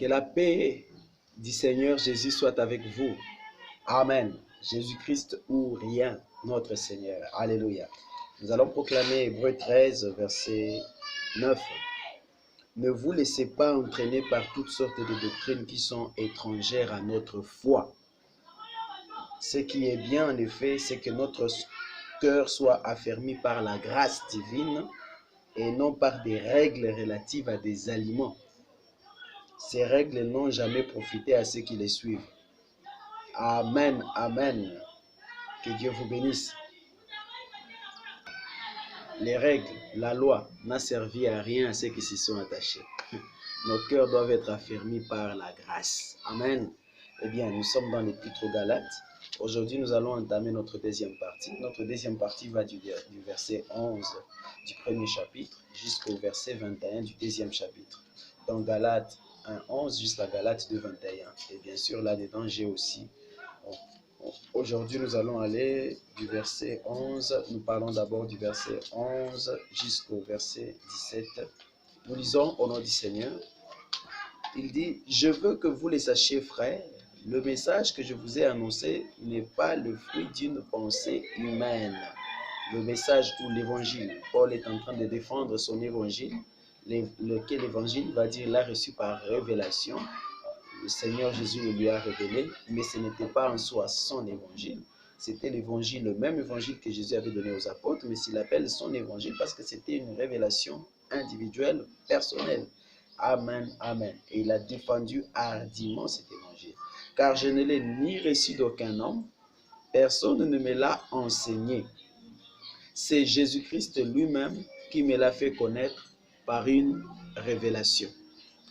Que la paix du Seigneur Jésus soit avec vous. Amen. Jésus-Christ ou rien, notre Seigneur. Alléluia. Nous allons proclamer Hébreux 13, verset 9. Ne vous laissez pas entraîner par toutes sortes de doctrines qui sont étrangères à notre foi. Ce qui est bien en effet, c'est que notre cœur soit affermi par la grâce divine et non par des règles relatives à des aliments. Ces règles n'ont jamais profité à ceux qui les suivent. Amen, amen. Que Dieu vous bénisse. Les règles, la loi n'a servi à rien à ceux qui s'y sont attachés. Nos cœurs doivent être affermis par la grâce. Amen. Eh bien, nous sommes dans l'Épître aux Galates. Aujourd'hui, nous allons entamer notre deuxième partie. Notre deuxième partie va du verset 11 du premier chapitre jusqu'au verset 21 du deuxième chapitre. Dans Galates 1:11 jusqu'à Galates 2:21. Et bien sûr, là-dedans, j'ai aussi... Aujourd'hui, nous allons aller du verset 11. Nous parlons d'abord du verset 11 jusqu'au verset 17. Nous lisons au nom du Seigneur. Il dit, « Je veux que vous les sachiez, frères, le message que je vous ai annoncé n'est pas le fruit d'une pensée humaine. » Le message ou l'évangile, Paul est en train de défendre son évangile, lequel évangile va dire l'a reçu par révélation. Le Seigneur Jésus le lui a révélé, mais ce n'était pas en soi son évangile. C'était l'évangile, le même évangile que Jésus avait donné aux apôtres, mais s'il appelle son évangile parce que c'était une révélation individuelle, personnelle. Amen, amen. Et il a défendu hardiment cet évangile. Car je ne l'ai ni reçu d'aucun homme, personne ne me l'a enseigné. C'est Jésus-Christ lui-même qui me l'a fait connaître par une révélation.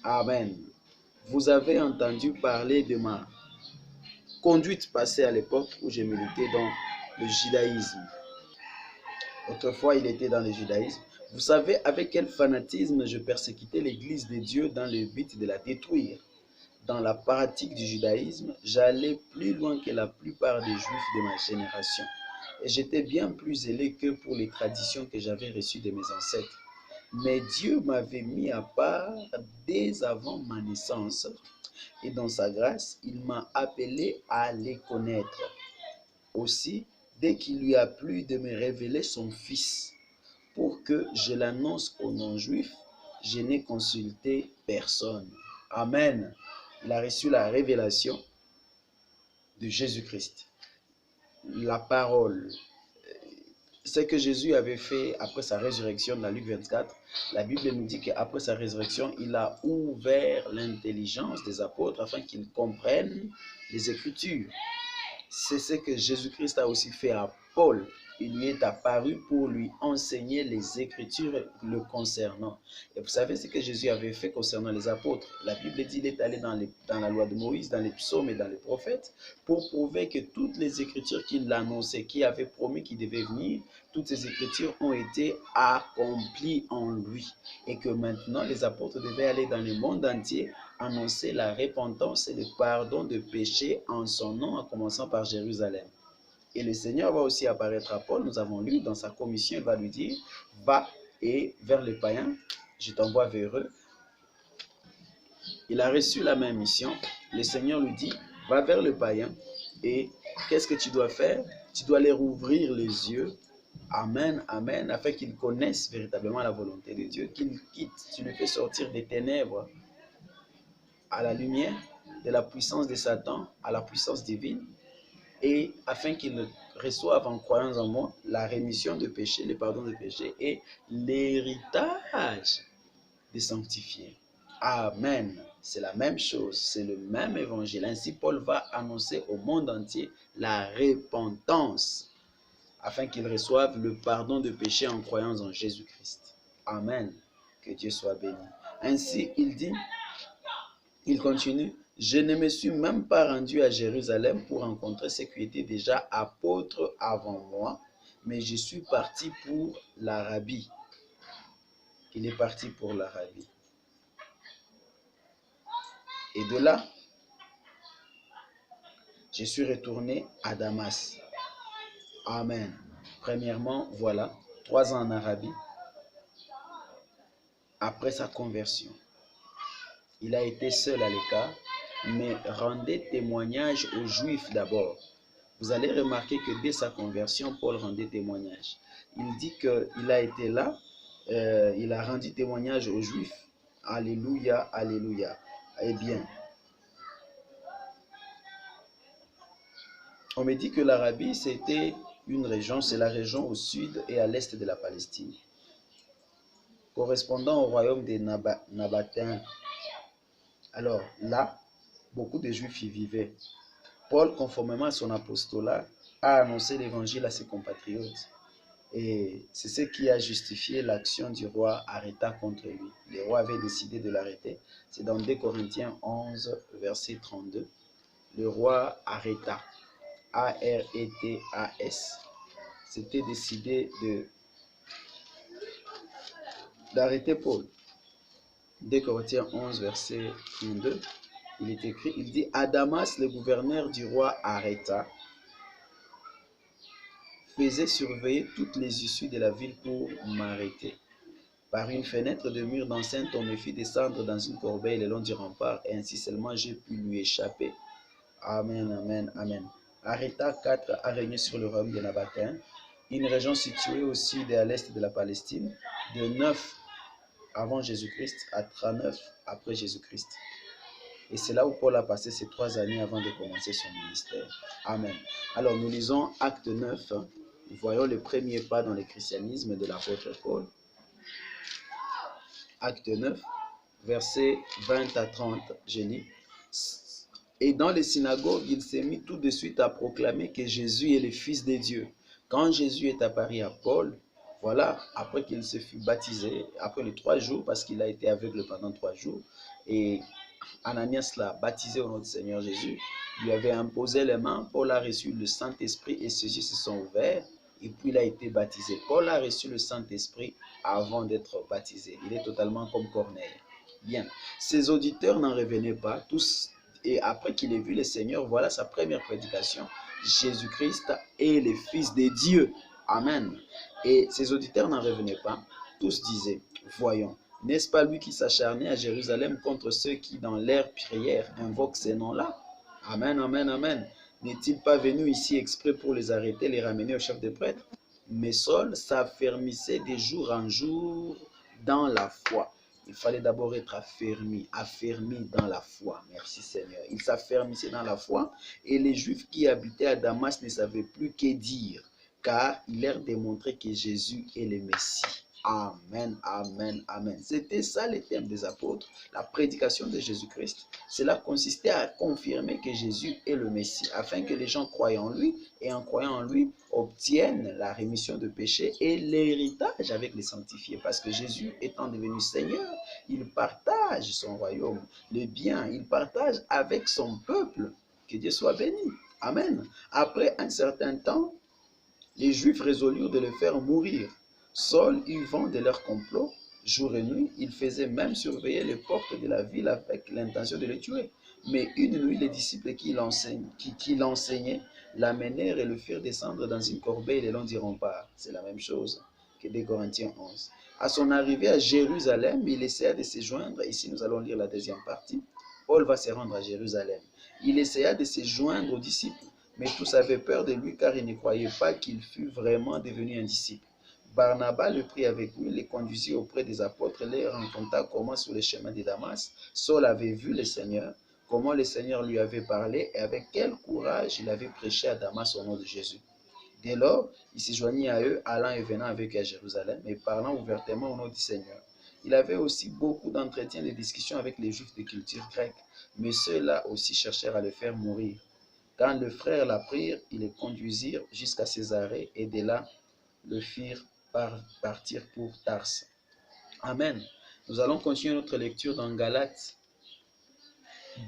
Amen. Vous avez entendu parler de ma conduite passée à l'époque où je militais dans le judaïsme. Autrefois, il était dans le judaïsme. Vous savez avec quel fanatisme je persécutais l'Église de Dieu dans le but de la détruire. Dans la pratique du judaïsme, j'allais plus loin que la plupart des Juifs de ma génération. Et j'étais bien plus zélé que pour les traditions que j'avais reçues de mes ancêtres. Mais Dieu m'avait mis à part dès avant ma naissance. Et dans sa grâce, il m'a appelé à les connaître. Aussi, dès qu'il lui a plu de me révéler son Fils, pour que je l'annonce aux non-juifs, je n'ai consulté personne. Amen. Il a reçu la révélation de Jésus-Christ. La parole. Ce que Jésus avait fait après sa résurrection dans Luc 24, la Bible nous dit qu'après sa résurrection, il a ouvert l'intelligence des apôtres afin qu'ils comprennent les Écritures. C'est ce que Jésus-Christ a aussi fait à Paul. Il lui est apparu pour lui enseigner les Écritures le concernant. Et vous savez ce que Jésus avait fait concernant les apôtres. La Bible dit qu'il est allé dans la loi de Moïse, dans les psaumes et dans les prophètes, pour prouver que toutes les Écritures qu'il annonçait, qu'il avait promis qu'il devait venir, toutes ces Écritures ont été accomplies en lui. Et que maintenant, les apôtres devaient aller dans le monde entier annoncer la repentance et le pardon de péchés en son nom, en commençant par Jérusalem. Et le Seigneur va aussi apparaître à Paul, nous avons lu dans sa commission, il va lui dire, va et vers les païens, je t'envoie vers eux. Il a reçu la même mission, le Seigneur lui dit, va vers les païens et qu'est-ce que tu dois faire? Tu dois leur ouvrir les yeux, amen, amen, afin qu'ils connaissent véritablement la volonté de Dieu, qu'ils quittent, tu les fais sortir des ténèbres à la lumière, de la puissance de Satan à la puissance divine, et afin qu'ils reçoivent en croyant en moi la rémission de péché, le pardon de péché et l'héritage des sanctifiés. Amen. C'est la même chose, c'est le même évangile. Ainsi, Paul va annoncer au monde entier la repentance afin qu'ils reçoivent le pardon de péché en croyant en Jésus-Christ. Amen. Que Dieu soit béni. Ainsi, il continue, je ne me suis même pas rendu à Jérusalem pour rencontrer ceux qui étaient déjà apôtres avant moi, mais je suis parti pour l'Arabie. Il est parti pour l'Arabie. Et de là, je suis retourné à Damas. Amen. Premièrement, voilà, 3 ans en Arabie, après sa conversion. il a été seul à l'écart, mais rendait témoignage aux Juifs d'abord. Vous allez remarquer que dès sa conversion, Paul rendait témoignage. Il dit qu'il a été là, il a rendu témoignage aux Juifs. Alléluia, alléluia. Eh bien, on me dit que l'Arabie, c'était une région, c'est la région au sud et à l'est de la Palestine, correspondant au royaume des Nabatéens. Alors là, beaucoup de Juifs y vivaient. Paul, conformément à son apostolat, a annoncé l'évangile à ses compatriotes. Et c'est ce qui a justifié l'action du roi Aréta contre lui. Le roi avait décidé de l'arrêter. C'est dans 2 Corinthiens 11, verset 32. Le roi Aréta, A-R-E-T-A-S, s'était décidé d'arrêter Paul. 2 Corinthiens 11, verset 32, il est écrit, il dit, à Damas, le gouverneur du roi Aréta faisait surveiller toutes les issues de la ville pour m'arrêter. Par une fenêtre de mur d'enceinte, on me fit descendre dans une corbeille le long du rempart, et ainsi seulement j'ai pu lui échapper. Amen, amen, amen. Aréta 4 a régné sur le royaume des Nabatéens, une région située au sud et à l'est de la Palestine, de 9 avant Jésus-Christ à 39 après Jésus-Christ. Et c'est là où Paul a passé ses 3 années avant de commencer son ministère. Amen. Alors nous lisons Acte 9. Nous voyons le premier pas dans le christianisme de l'apôtre Paul. Acte 9, versets 20 à 30, je lis. Et dans les synagogues, il s'est mis tout de suite à proclamer que Jésus est le Fils de Dieu. Quand Jésus est apparu à Paul, voilà, après qu'il se fut baptisé, après les 3 jours, parce qu'il a été aveugle pendant 3 jours, et Ananias l'a baptisé au nom du Seigneur Jésus, lui avait imposé les mains, Paul a reçu le Saint-Esprit et ses yeux se sont ouverts, et puis il a été baptisé. Paul a reçu le Saint-Esprit avant d'être baptisé. Il est totalement comme Corneille. Bien, ses auditeurs n'en revenaient pas, tous, et après qu'il ait vu le Seigneur, voilà sa première prédication. Jésus-Christ est le Fils de Dieu. Amen. Et ses auditeurs n'en revenaient pas. Tous disaient, voyons, n'est-ce pas lui qui s'acharnait à Jérusalem contre ceux qui, dans leur prière, invoquent ces noms-là? Amen, amen, amen. N'est-il pas venu ici exprès pour les arrêter, les ramener au chef des prêtres? Mais Saul s'affermissait de jour en jour dans la foi. Il fallait d'abord être affermi dans la foi. Merci Seigneur. Il s'affermissait dans la foi et les Juifs qui habitaient à Damas ne savaient plus que dire, car il leur démontrait que Jésus est le Messie. Amen, amen, amen. C'était ça le thème des apôtres, la prédication de Jésus-Christ. Cela consistait à confirmer que Jésus est le Messie, afin que les gens croient en lui et en croyant en lui obtiennent la rémission de péché et l'héritage avec les sanctifiés. Parce que Jésus étant devenu Seigneur, il partage son royaume, le bien, il partage avec son peuple. Que Dieu soit béni. Amen. Après un certain temps, les Juifs résolurent de le faire mourir. Saul eut vent de leur complot. Jour et nuit, il faisait même surveiller les portes de la ville avec l'intention de le tuer. Mais une nuit, les disciples qui l'enseignaient l'amenèrent et le firent descendre dans une corbeille le long du rempart. C'est la même chose que 2 Corinthiens 11. À son arrivée à Jérusalem, il essaya de se joindre. Ici, nous allons lire la deuxième partie. Paul va se rendre à Jérusalem. Il essaya de se joindre aux disciples, mais tous avaient peur de lui car ils ne croyaient pas qu'il fût vraiment devenu un disciple. Barnabas le prit avec lui, les conduisit auprès des apôtres, les rencontra comment sur le chemin de Damas, Saul avait vu le Seigneur, comment le Seigneur lui avait parlé et avec quel courage il avait prêché à Damas au nom de Jésus. Dès lors, il se joignit à eux, allant et venant avec eux à Jérusalem et parlant ouvertement au nom du Seigneur. Il avait aussi beaucoup d'entretiens et de discussions avec les Juifs de culture grecque, mais ceux-là aussi cherchèrent à le faire mourir. Quand le frère l'apprirent, ils le conduisirent jusqu'à Césarée et de là le firent partir pour Tarse. Amen. Nous allons continuer notre lecture dans Galates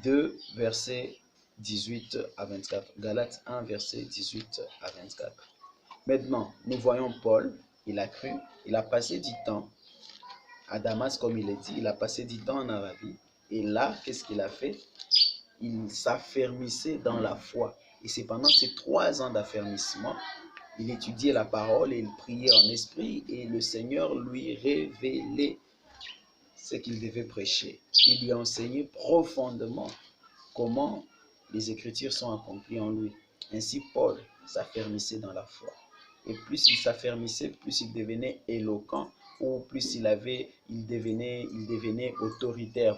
2, versets 18 à 24. Galates 1, versets 18 à 24. Maintenant, nous voyons Paul, il a cru, il a passé du temps à Damas, comme il est dit, il a passé du temps en Arabie. Et là, qu'est-ce qu'il a fait? Il s'affermissait dans la foi. Et c'est pendant ces 3 ans d'affermissement, il étudiait la parole et il priait en esprit et le Seigneur lui révélait ce qu'il devait prêcher. Il lui a enseigné profondément comment les Écritures sont accomplies en lui. Ainsi, Paul s'affermissait dans la foi. Et plus il s'affermissait, plus il devenait éloquent, ou plus il devenait autoritaire.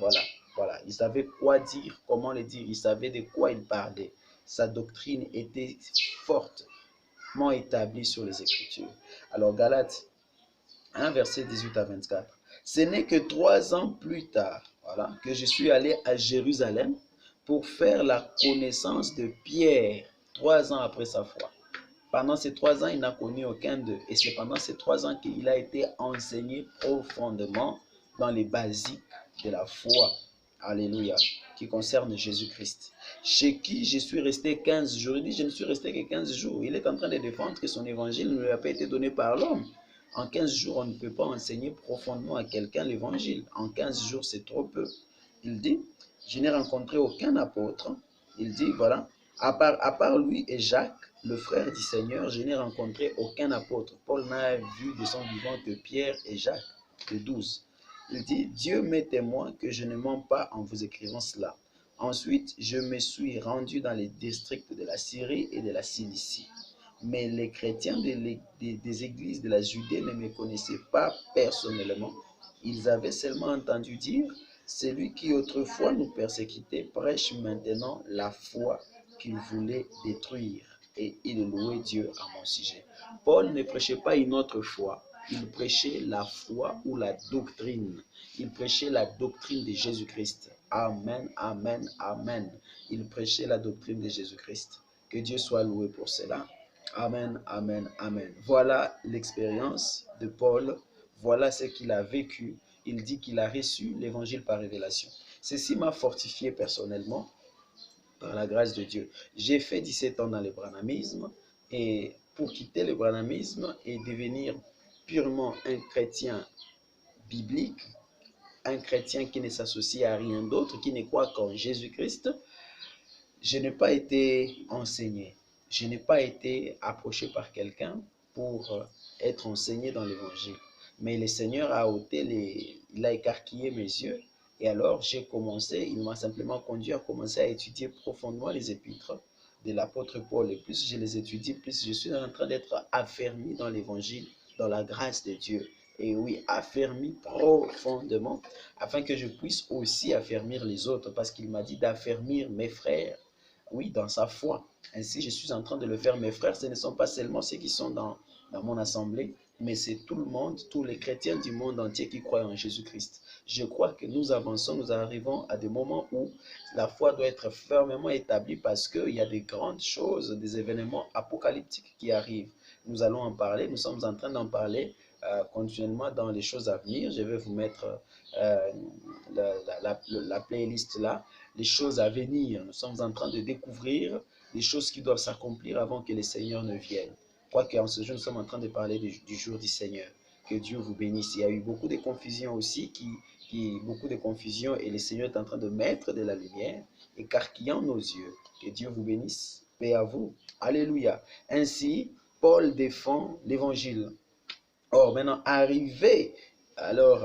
Voilà. Il savait quoi dire, comment le dire, il savait de quoi il parlait. Sa doctrine était fortement établie sur les Écritures. Alors, Galates 1, verset 18 à 24. Ce n'est que 3 ans plus tard, voilà, que je suis allé à Jérusalem pour faire la connaissance de Pierre, 3 ans après sa foi. Pendant ces 3 ans, il n'a connu aucun d'eux. Et c'est pendant ces 3 ans qu'il a été enseigné profondément dans les basiques de la foi. Alléluia. Qui concerne Jésus-Christ. Chez qui je suis resté 15 jours. Il dit, je ne suis resté que 15 jours. Il est en train de défendre que son évangile ne lui a pas été donné par l'homme. En 15 jours, on ne peut pas enseigner profondément à quelqu'un l'évangile. En 15 jours, c'est trop peu. Il dit, je n'ai rencontré aucun apôtre. Il dit, voilà, à part lui et Jacques, le frère du Seigneur, je n'ai rencontré aucun apôtre. Paul n'a vu de son vivant que Pierre et Jacques, de 12. Il dit, Dieu m'est témoin que je ne mens pas en vous écrivant cela. Ensuite, je me suis rendu dans les districts de la Syrie et de la Cilicie. Mais les chrétiens des églises de la Judée ne me connaissaient pas personnellement. Ils avaient seulement entendu dire, celui qui autrefois nous persécutait prêche maintenant la foi qu'il voulait détruire. Et il louait Dieu à mon sujet. Paul ne prêchait pas une autre foi. Il prêchait la foi ou la doctrine. Il prêchait la doctrine de Jésus-Christ. Amen, amen, amen. Il prêchait la doctrine de Jésus-Christ. Que Dieu soit loué pour cela. Amen, amen, amen. Voilà l'expérience de Paul. Voilà ce qu'il a vécu. Il dit qu'il a reçu l'évangile par révélation. Ceci m'a fortifié personnellement par la grâce de Dieu. J'ai fait 17 ans dans le branhamisme et pour quitter le branhamisme et devenir purement un chrétien biblique, un chrétien qui ne s'associe à rien d'autre, qui ne croit qu'en Jésus-Christ, je n'ai pas été enseigné. Je n'ai pas été approché par quelqu'un pour être enseigné dans l'évangile. Mais le Seigneur a il a écarquillé mes yeux. Et alors j'ai commencé, il m'a simplement conduit à commencer à étudier profondément les épîtres de l'apôtre Paul. Et plus je les étudie, plus je suis en train d'être affermi dans l'évangile, dans la grâce de Dieu. Et oui, affermi profondément, afin que je puisse aussi affermir les autres, parce qu'il m'a dit d'affermir mes frères, oui, dans sa foi. Ainsi, je suis en train de le faire. Mes frères, ce ne sont pas seulement ceux qui sont dans mon assemblée, mais c'est tout le monde, tous les chrétiens du monde entier qui croient en Jésus-Christ. Je crois que nous avançons, nous arrivons à des moments où la foi doit être fermement établie parce qu'il y a des grandes choses, des événements apocalyptiques qui arrivent. Nous allons en parler, nous sommes en train d'en parler continuellement dans les choses à venir. Je vais vous mettre la playlist là, les choses à venir. Nous sommes en train de découvrir les choses qui doivent s'accomplir avant que le Seigneur ne vienne. Je crois qu'en ce jour, nous sommes en train de parler du jour du Seigneur. Que Dieu vous bénisse. Il y a eu beaucoup de confusion aussi, beaucoup de confusion, et le Seigneur est en train de mettre de la lumière, écarquillant nos yeux. Que Dieu vous bénisse. Paix à vous. Alléluia. Ainsi, Paul défend l'évangile. Or, maintenant, arrivé, alors,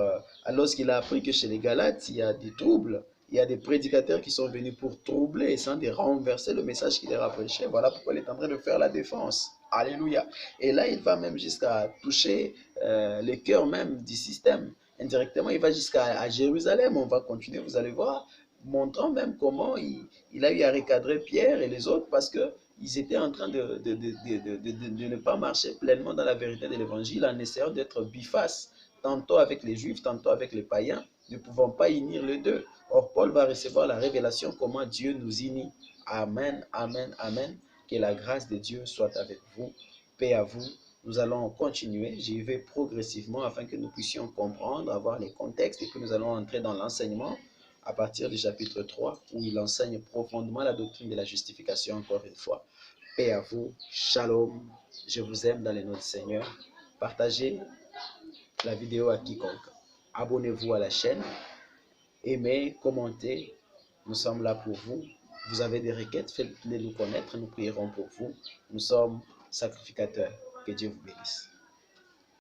lorsqu'il a appris que chez les Galates, il y a des troubles, il y a des prédicateurs qui sont venus pour troubler, sans de renverser le message qu'il leur a prêché. Voilà pourquoi il est en train de faire la défense. Alléluia. Et là, il va même jusqu'à toucher le cœur même du système. Indirectement, il va jusqu'à Jérusalem. On va continuer, vous allez voir, montrant même comment il a eu à recadrer Pierre et les autres parce que ils étaient en train de ne pas marcher pleinement dans la vérité de l'évangile en essayant d'être biface, tantôt avec les juifs, tantôt avec les païens, ne pouvant pas unir les deux. Or, Paul va recevoir la révélation comment Dieu nous unit. Amen, amen, amen. Que la grâce de Dieu soit avec vous. Paix à vous. Nous allons continuer. J'y vais progressivement afin que nous puissions comprendre, avoir les contextes, et puis nous allons entrer dans l'enseignement à partir du chapitre 3, où il enseigne profondément la doctrine de la justification, encore une fois. Paix à vous, shalom, je vous aime dans les noms du Seigneur. Partagez la vidéo à quiconque. Abonnez-vous à la chaîne, aimez, commentez, nous sommes là pour vous. Vous avez des requêtes, faites-les nous connaître, nous prierons pour vous. Nous sommes sacrificateurs. Que Dieu vous bénisse.